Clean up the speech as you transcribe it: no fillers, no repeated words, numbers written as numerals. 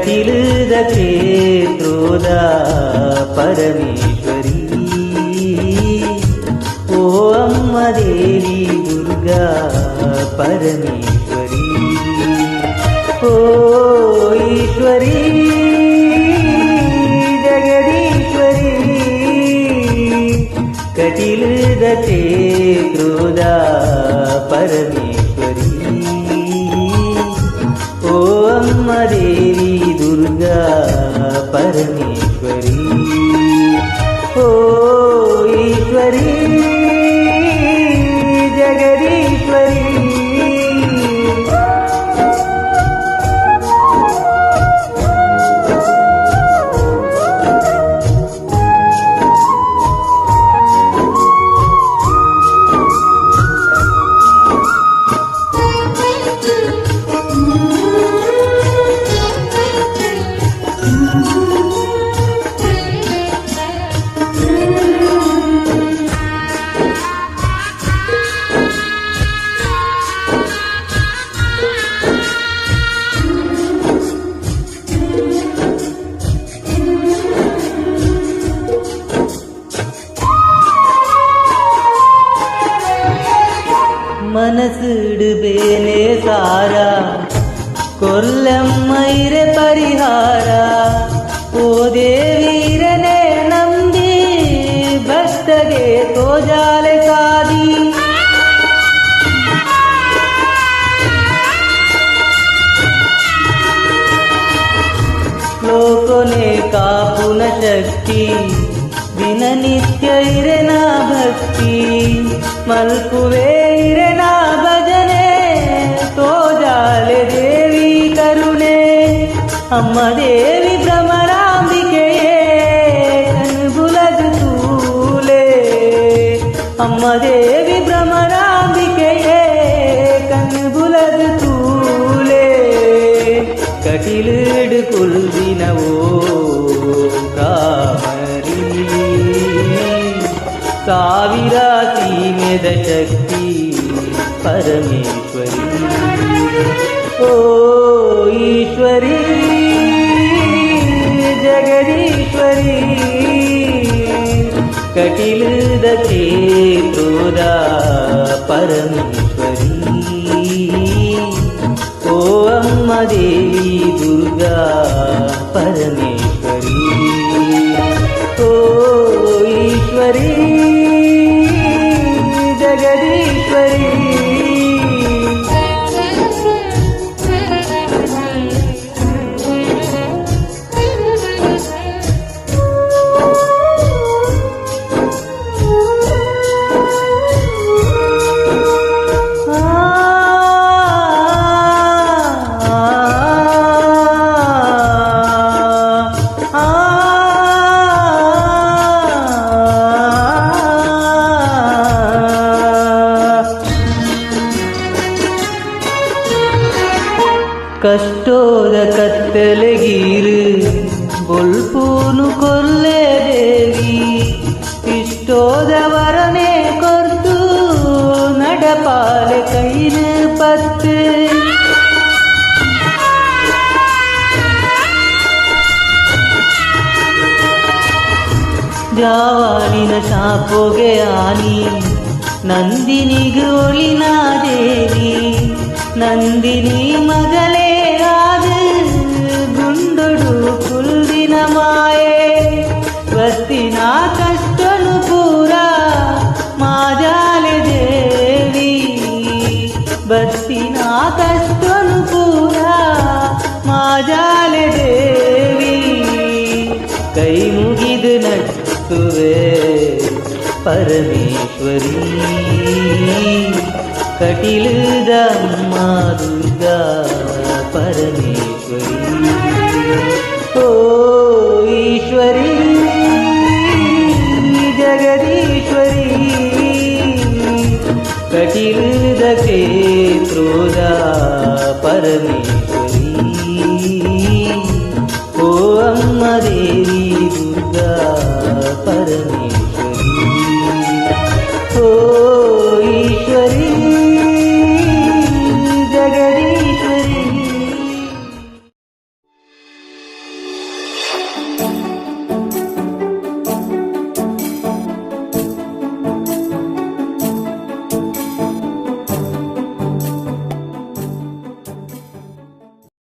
ಕಟಿಲದ ಕ್ಷೇತ್ರೋದ ಪರಮೇಶ್ವರಿ ಓ ಅಮ್ಮ ದೇವಿ ದುರ್ಗಾ ಪರಮೇಶ್ವರಿ ಓ ಈಶ್ವರಿ ಜಗದೀಶ್ವರಿ ಕಟಿಲದ ಕ್ಷೇತ್ರೋದ ಪರಮೇಶ್ವರಿ ಓ ಅಮ್ಮ ದೇವಿ ದುರ್ಗಾ ಪರಮೇಶ್ವರಿ ಓ ಈಶ್ವರಿ ಜಗದೀಶ್ವರಿ മനസ്സിടുവേലേ സാര കൊല്ലമ്മയിരെ പരിഹാര ഓ ദേവീരനെ നന്ദി ഭക്തಗೆ ತೋಜಾಲೆ ಸಾದಿ ಲೋಕನೆ ಕಾಪುನ ಶಕ್ತಿ ದಿನನಿತ್ಯ ಇರೆನ ಭಕ್ತಿ ಮಲ್ಕುವೆ ಇರೆನ ಭಜನೆ ತೋಜಾಲೆ ದೇವಿ ಕರುಣೆ ಅಮ್ಮ ದೇವಿ ಭ್ರಮರಾಂಬಿಕೆಯೇ ಕಣ್ಬುಲದು ತೂಲೆ ಅಮ್ಮ ದೇವಿ ಭ್ರಮರಾಂಬಿಕೆಯೇ ಕಣ್ಬುಲದು ತೂಲೆ ಕಟಿಲುಡು ಕುಲ್ದಿನವೋ ಕಾಮರಿ ಸಾವಿರ ಸೀಮೆದ ಶಕ್ತಿ ಪರಮೇಶ್ವರಿ ಓ ಈಶ್ವರಿ ಜಗದೀಶ್ವರಿ ಕಟಿಲದ ಕ್ಷೇತ್ರೋದ ಪರಮೇಶ್ವರಿ ಓ ಅಮ್ಮ ದೇವಿ ದುರ್ಗಾ ಪರಮೇಶ್ವರಿ ಓ ಈಶ್ವರಿ ಜಗದೀಶ್ವರಿ ಕಷ್ಟೋದ ಕತ್ತಲೆಗೀರು ಬೊಲ್ಪೂನು ಕೊಲ್ಲೆ ದೇವಿ ಇಷ್ಟೋದ ವರನೆ ಕೊರ್ತು ನಡಪಾಲೆ ಕೈನ ಪತ್ತು ಜಾವಾನಿನ ಶಾಪೋಗೆ ಆನಿ ನಂದಿನಿಗೆ ಒಲಿನ ದೇವಿ ನಂದಿನಿ ಮಗಳೇ ಆದು ಗುಂಡುಡು ಕುಲ್ದಿನ ಮಾಯೆ ಬಸ್ತಿನ ಕಷ್ಟನು ಪೂರ ಮಾಜಾಲೆ ದೇವಿ ಬಸ್ತಿನ ಕಷ್ಟನು ಪೂರ ಮಾಜಾಲೆ ದೇವಿ ಕೈ ಮುಗಿದು ನಚ್ಚುವೆ ಪರಮೇಶ್ವರಿ ಕಟಿಲದ ಅಮ್ಮ ದುರ್ಗಾ ಪರಮೇಶ್ವರಿ ಓ ಈಶ್ವರಿ ಜಗದೀಶ್ವರಿ ಕಟಿಲದ ಕ್ಷೇತ್ರೋದ ಪರಮೇಶ್ವರಿ